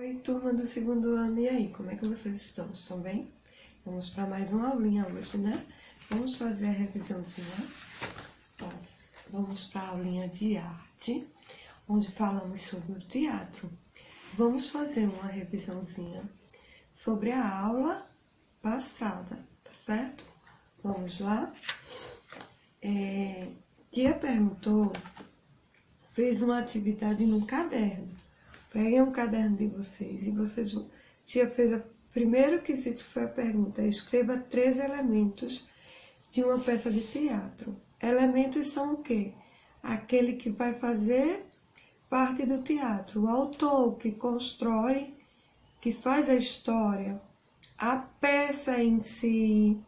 Oi, turma do segundo ano, e aí, como é que vocês estão? Estão bem? Vamos para mais uma aulinha hoje, né? Vamos fazer a revisãozinha. Bom, vamos para a aulinha de arte, onde falamos sobre o teatro. Vamos fazer uma revisãozinha sobre a aula passada, tá certo? Vamos lá? Tia perguntou, fez uma atividade no caderno. Peguem um caderno de vocês e vocês... Tia fez primeiro quesito foi a pergunta. Escreva 3 elementos de uma peça de teatro. Elementos são o quê? Aquele que vai fazer parte do teatro. O autor que constrói, que faz a história. A peça em si,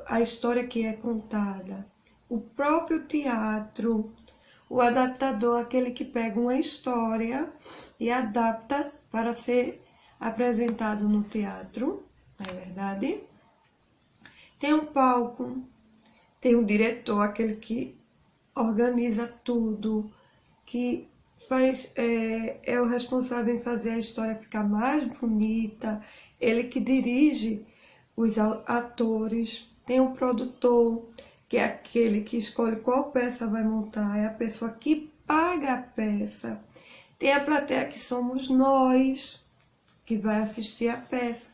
a história que é contada. O próprio teatro. O adaptador, aquele que pega uma história e adapta para ser apresentado no teatro, não é verdade? Tem um palco, tem um diretor, aquele que organiza tudo, que é o responsável em fazer a história ficar mais bonita, ele que dirige os atores. Tem um produtor, que é aquele que escolhe qual peça vai montar, é a pessoa que paga a peça. Tem a plateia, que somos nós, que vai assistir a peça.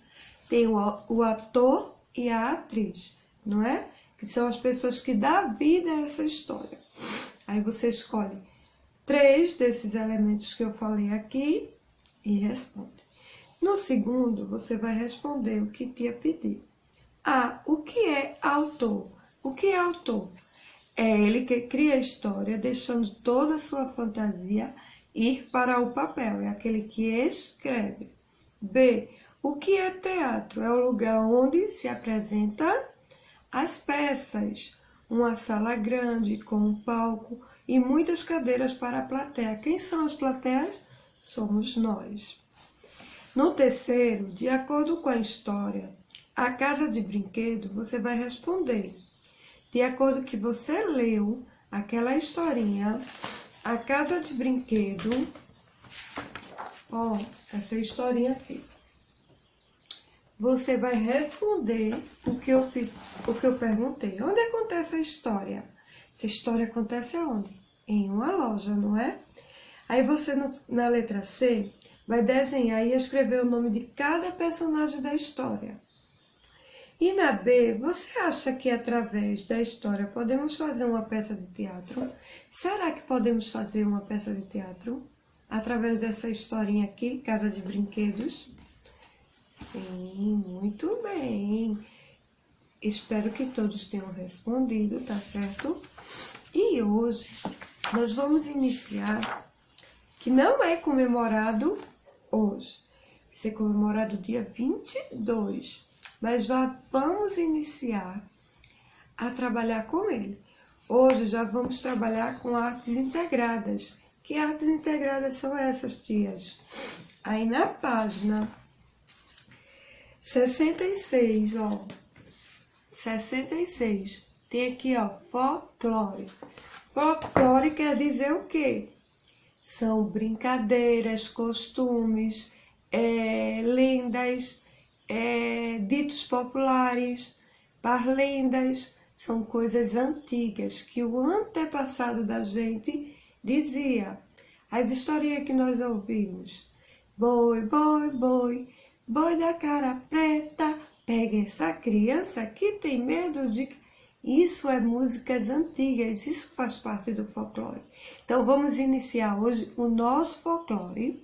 Tem o ator e a atriz, não é? Que são as pessoas que dão vida a essa história. Aí você escolhe 3 desses elementos que eu falei aqui e responde. No segundo, você vai responder o que tia pediu. O que é autor? O que é autor? É ele que cria a história, deixando toda a sua fantasia ir para o papel. É aquele que escreve. B. O que é teatro? É o lugar onde se apresenta as peças. Uma sala grande com um palco e muitas cadeiras para a plateia. Quem são as plateias? Somos nós. No terceiro, de acordo com a história, a casa de brinquedo, você vai responder. De acordo com que você leu aquela historinha, a casa de brinquedo, essa historinha aqui, você vai responder o que eu perguntei. Onde acontece a história? Essa história acontece aonde? Em uma loja, não é? Aí você, na letra C, vai desenhar e escrever o nome de cada personagem da história. E na B, você acha que através da história podemos fazer uma peça de teatro? Será que podemos fazer uma peça de teatro através dessa historinha aqui, Casa de Brinquedos? Sim, muito bem. Espero que todos tenham respondido, tá certo? E hoje nós vamos iniciar, que não é comemorado hoje, vai ser comemorado dia 22. Mas já vamos iniciar a trabalhar com ele. Hoje já vamos trabalhar com artes integradas. Que artes integradas são essas, tias? Aí na página 66, 66, tem aqui, folclore. Folclore quer dizer o quê? São brincadeiras, costumes, lendas, ditos populares, parlendas, são coisas antigas que o antepassado da gente dizia. As historinhas que nós ouvimos. Boi, boi, boi, boi da cara preta, pega essa criança que tem medo de... Isso é músicas antigas, isso faz parte do folclore. Então vamos iniciar hoje o nosso folclore.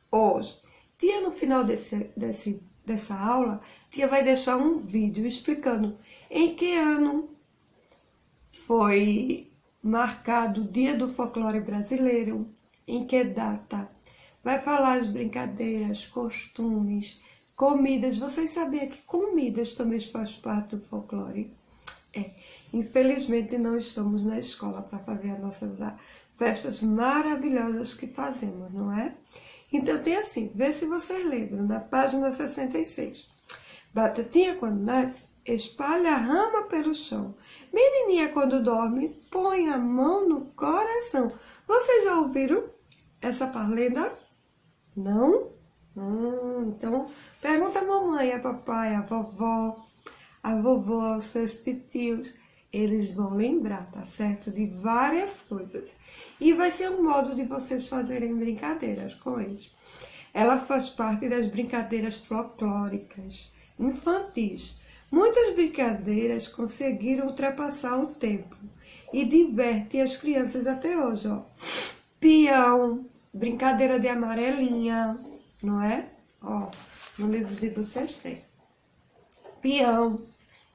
Hoje, tia, no final dessa aula, tia vai deixar um vídeo explicando em que ano foi marcado o Dia do Folclore Brasileiro, em que data. Vai falar as brincadeiras, costumes, comidas. Vocês sabiam que comidas também faz parte do folclore? Infelizmente não estamos na escola para fazer as nossas festas maravilhosas que fazemos, não é? Então tem assim, vê se vocês lembram, na página 66. Batatinha quando nasce, espalha a rama pelo chão. Menininha quando dorme, põe a mão no coração. Vocês já ouviram essa parlenda? Não? Então, pergunta a mamãe, a papai, a vovó, aos seus titios. Eles vão lembrar, tá certo? De várias coisas. E vai ser um modo de vocês fazerem brincadeiras com eles. Ela faz parte das brincadeiras folclóricas, infantis. Muitas brincadeiras conseguiram ultrapassar o tempo e divertem as crianças até hoje, ó. Peão, brincadeira de amarelinha, não é? Ó, no livro de vocês tem. Peão.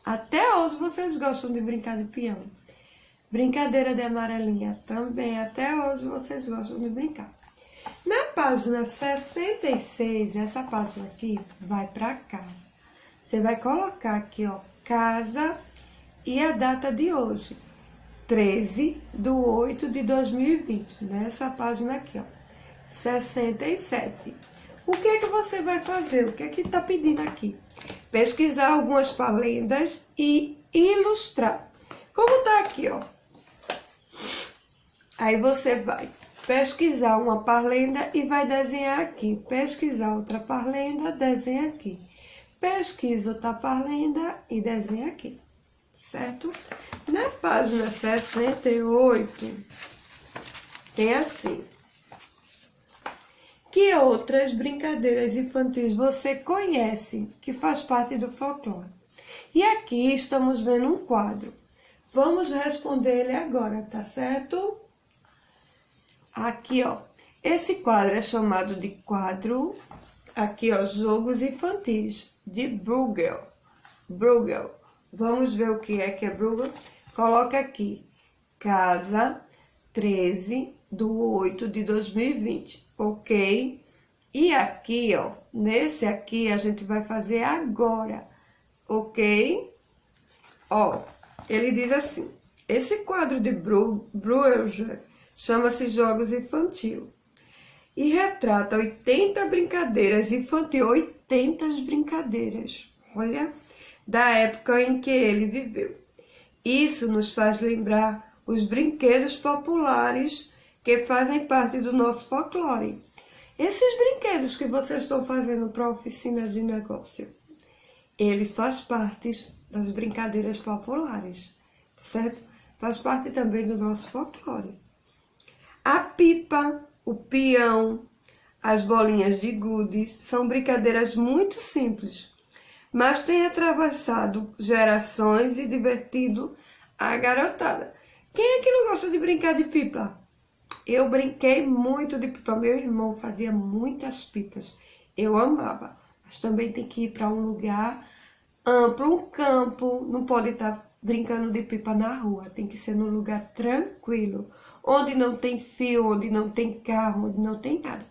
Até hoje vocês gostam de brincar de peão. Brincadeira de amarelinha também, até hoje vocês gostam de brincar. Na página 66, essa página aqui vai para casa. Você vai colocar aqui, ó, casa e a data de hoje. 13/8/2020, nessa página aqui, ó, 67. O que é que você vai fazer? O que é que tá pedindo aqui? Pesquisar algumas palendas e ilustrar. Como tá aqui, ó. Aí você vai pesquisar uma parlenda e vai desenhar aqui. Pesquisar outra parlenda, desenha aqui. Pesquisa outra parlenda e desenha aqui. Certo? Na página 68, tem assim. Que outras brincadeiras infantis você conhece que faz parte do folclore? E aqui estamos vendo um quadro. Vamos responder ele agora, tá certo? Aqui, ó. Esse quadro é chamado de quadro, aqui, ó, Jogos Infantis, de Bruegel. Bruegel. Vamos ver o que é Bruegel? Coloca aqui, casa 13/8/2020, ok? E aqui, ó, nesse aqui a gente vai fazer agora, ok? Ó, ele diz assim, esse quadro de Bruegel chama-se Jogos Infantil e retrata 80 brincadeiras infantis, 80 brincadeiras, olha, da época em que ele viveu. Isso nos faz lembrar os brinquedos populares que fazem parte do nosso folclore. Esses brinquedos que vocês estão fazendo para a oficina de negócio, eles fazem parte das brincadeiras populares, certo? Faz parte também do nosso folclore. A pipa, o peão, as bolinhas de gude são brincadeiras muito simples, mas têm atravessado gerações e divertido a garotada. Quem é que não gosta de brincar de pipa? Eu brinquei muito de pipa. Meu irmão fazia muitas pipas. Eu amava. Mas também tem que ir para um lugar amplo, um campo. Não pode estar brincando de pipa na rua. Tem que ser num lugar tranquilo, onde não tem fio, onde não tem carro, onde não tem nada.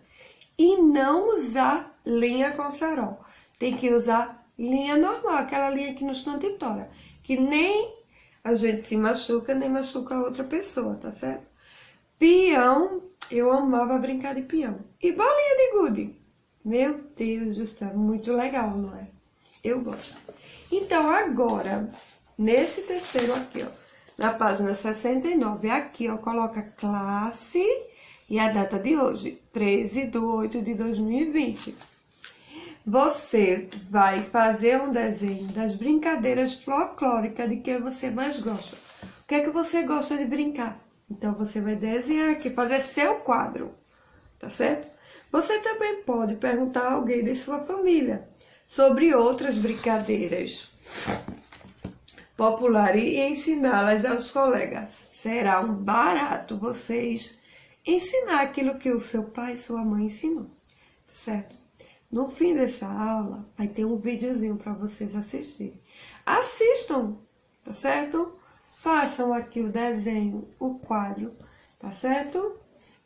E não usar linha com cerol. Tem que usar linha normal, aquela linha que nos tantitora, que nem a gente se machuca, nem machuca a outra pessoa, tá certo? Peão, eu amava brincar de peão. E bolinha de gude? Meu Deus do céu, muito legal, não é? Eu gosto. Então, agora, nesse terceiro aqui, ó, na página 69, aqui, ó, coloca classe e a data de hoje, 13/8/2020. Você vai fazer um desenho das brincadeiras folclóricas de que você mais gosta. O que é que você gosta de brincar? Então, você vai desenhar aqui, fazer seu quadro, tá certo? Você também pode perguntar a alguém de sua família sobre outras brincadeiras populares e ensiná-las aos colegas. Será um barato vocês ensinar aquilo que o seu pai e sua mãe ensinou, tá certo? No fim dessa aula, vai ter um videozinho para vocês assistirem. Assistam, tá certo? Façam aqui o desenho, o quadro, tá certo?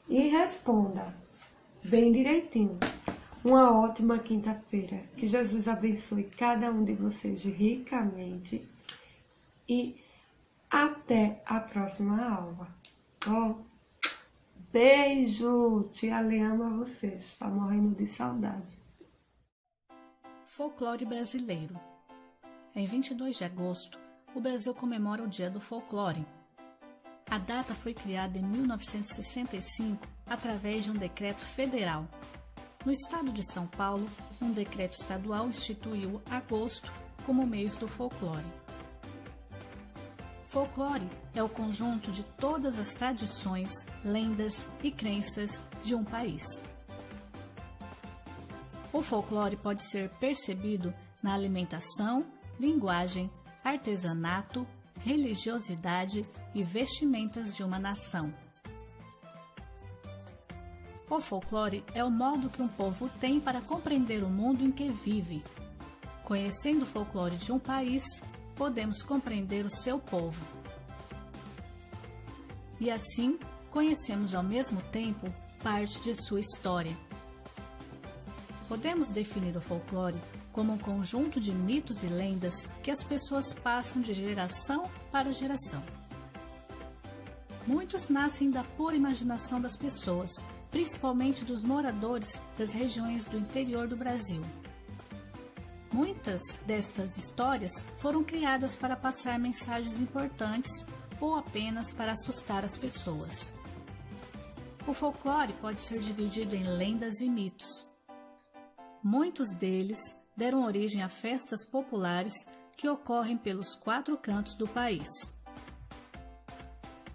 E responda bem direitinho. Uma ótima quinta-feira. Que Jesus abençoe cada um de vocês ricamente. E até a próxima aula. Ó, beijo! Tia Lê ama vocês. Tá morrendo de saudade. Folclore brasileiro. Em 22 de agosto, o Brasil comemora o Dia do Folclore. A data foi criada em 1965 através de um decreto federal. No estado de São Paulo, um decreto estadual instituiu agosto como mês do folclore. Folclore é o conjunto de todas as tradições, lendas e crenças de um país. O folclore pode ser percebido na alimentação, linguagem, artesanato, religiosidade e vestimentas de uma nação. O folclore é o modo que um povo tem para compreender o mundo em que vive. Conhecendo o folclore de um país, podemos compreender o seu povo. E assim, conhecemos ao mesmo tempo parte de sua história. Podemos definir o folclore como um conjunto de mitos e lendas que as pessoas passam de geração para geração. Muitos nascem da pura imaginação das pessoas, principalmente dos moradores das regiões do interior do Brasil. Muitas destas histórias foram criadas para passar mensagens importantes ou apenas para assustar as pessoas. O folclore pode ser dividido em lendas e mitos. Muitos deles deram origem a festas populares que ocorrem pelos 4 cantos do país.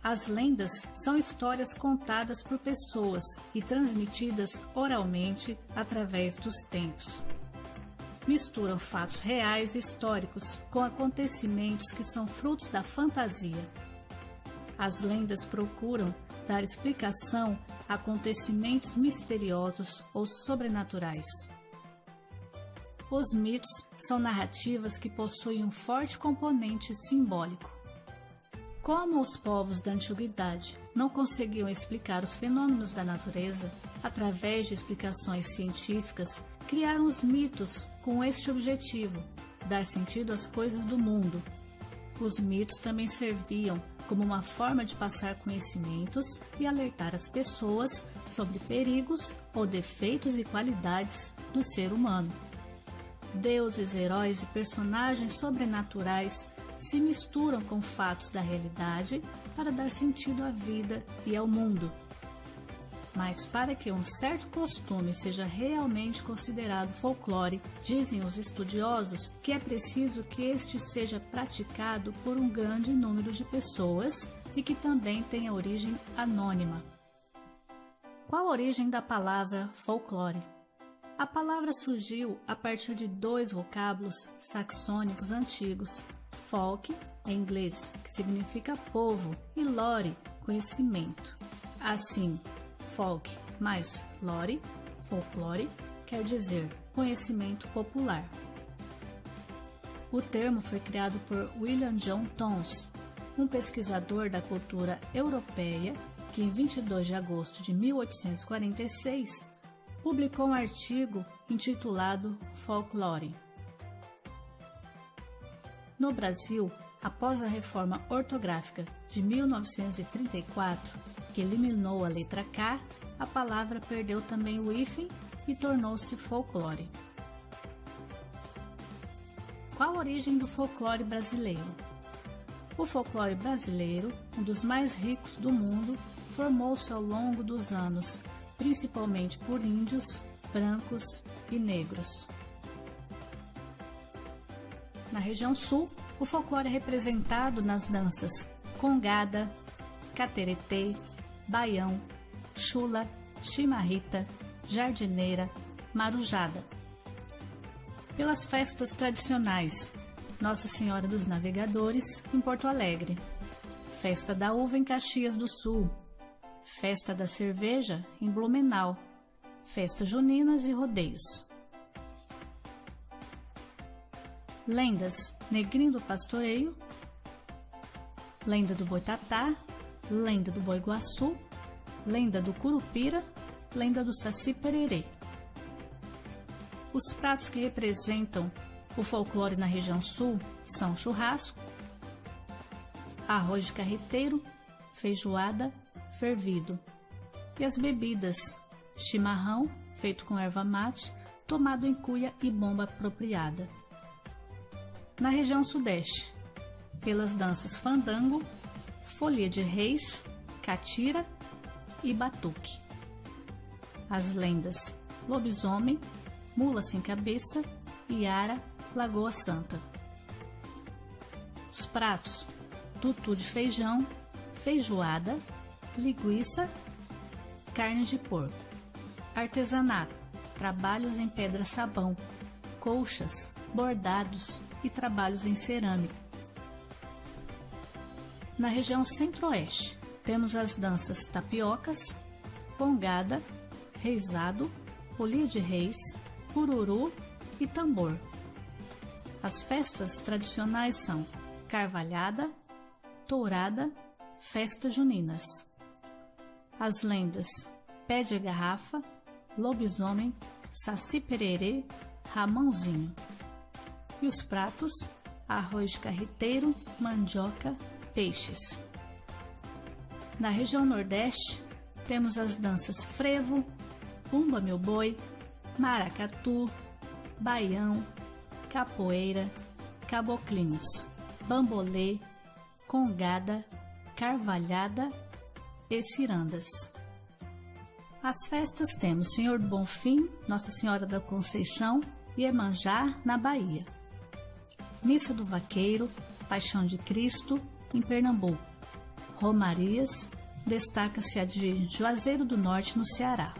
As lendas são histórias contadas por pessoas e transmitidas oralmente através dos tempos. Misturam fatos reais e históricos com acontecimentos que são frutos da fantasia. As lendas procuram dar explicação a acontecimentos misteriosos ou sobrenaturais. Os mitos são narrativas que possuem um forte componente simbólico. Como os povos da antiguidade não conseguiam explicar os fenômenos da natureza através de explicações científicas, criaram os mitos com este objetivo, dar sentido às coisas do mundo. Os mitos também serviam como uma forma de passar conhecimentos e alertar as pessoas sobre perigos ou defeitos e qualidades do ser humano. Deuses, heróis e personagens sobrenaturais se misturam com fatos da realidade para dar sentido à vida e ao mundo. Mas para que um certo costume seja realmente considerado folclore, dizem os estudiosos que é preciso que este seja praticado por um grande número de pessoas e que também tenha origem anônima. Qual a origem da palavra folclore? A palavra surgiu a partir de 2 vocábulos saxônicos antigos, folk, em inglês, que significa povo, e lore, conhecimento. Assim, folk mais lore, folclore, quer dizer conhecimento popular. O termo foi criado por William John Townes, um pesquisador da cultura europeia que, em 22 de agosto de 1846, publicou um artigo intitulado Folklore. No Brasil, após a reforma ortográfica de 1934, que eliminou a letra K, a palavra perdeu também o hífen e tornou-se folclore. Qual a origem do folclore brasileiro? O folclore brasileiro, um dos mais ricos do mundo, formou-se ao longo dos anos, principalmente por índios, brancos e negros. Na região sul, o folclore é representado nas danças congada, cateretê, baião, chula, chimarrita, jardineira, marujada. Pelas festas tradicionais, Nossa Senhora dos Navegadores, em Porto Alegre, Festa da Uva em Caxias do Sul, Festa da Cerveja em Blumenau, Festas Juninas e Rodeios. Lendas: Negrinho do Pastoreio, Lenda do Boitatá, Lenda do Boi-Guaçu, Lenda do Curupira, Lenda do Saci Pererê. Os pratos que representam o folclore na região sul são churrasco, arroz de carreteiro, feijoada, fervido. E as bebidas: chimarrão, feito com erva mate, tomado em cuia e bomba apropriada. Na região sudeste, pelas danças fandango, folia de reis, catira e batuque. As lendas: lobisomem, Mula Sem Cabeça, Iara, Lagoa Santa. Os pratos: tutu de feijão, feijoada, linguiça, carne de porco. Artesanato: trabalhos em pedra-sabão, colchas, bordados e trabalhos em cerâmica. Na região centro-oeste, temos as danças tapiocas, pongada, reizado, folia de reis, cururu e tambor. As festas tradicionais são carvalhada, tourada, festas juninas. As lendas pé de garrafa, lobisomem, saci pererê, ramãozinho. E os pratos: arroz de carreteiro, mandioca, peixes. Na região nordeste, temos as danças frevo, bumba meu boi, maracatu, baião, capoeira, caboclinhos, bambolê, congada, carvalhada e cirandas. As festas temos Senhor do Bonfim, Nossa Senhora da Conceição e Iemanjá, na Bahia. Missa do Vaqueiro, Paixão de Cristo, em Pernambuco. Romarias, destaca-se a de Juazeiro do Norte, no Ceará.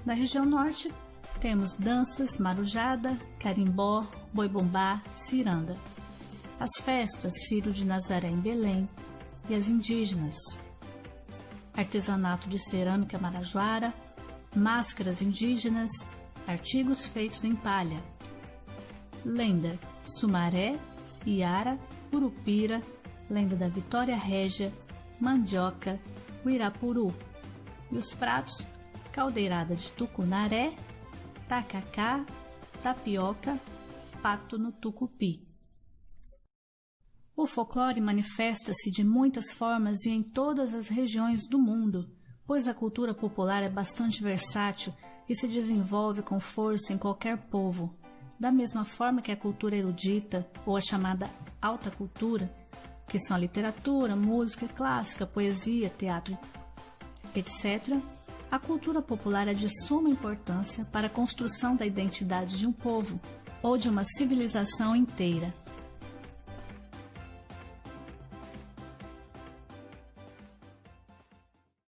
Na região norte, temos danças marujada, carimbó, boi-bumbá, ciranda. As festas Círio de Nazaré em Belém e as indígenas. Artesanato de cerâmica marajoara, máscaras indígenas, artigos feitos em palha. Lenda Sumaré, Iara, Curupira, lenda da Vitória Régia, mandioca, uirapuru. E os pratos: caldeirada de tucunaré, tacacá, tapioca, pato no tucupi. O folclore manifesta-se de muitas formas e em todas as regiões do mundo, pois a cultura popular é bastante versátil e se desenvolve com força em qualquer povo. Da mesma forma que a cultura erudita, ou a chamada alta cultura, que são a literatura, música clássica, poesia, teatro, etc., a cultura popular é de suma importância para a construção da identidade de um povo ou de uma civilização inteira.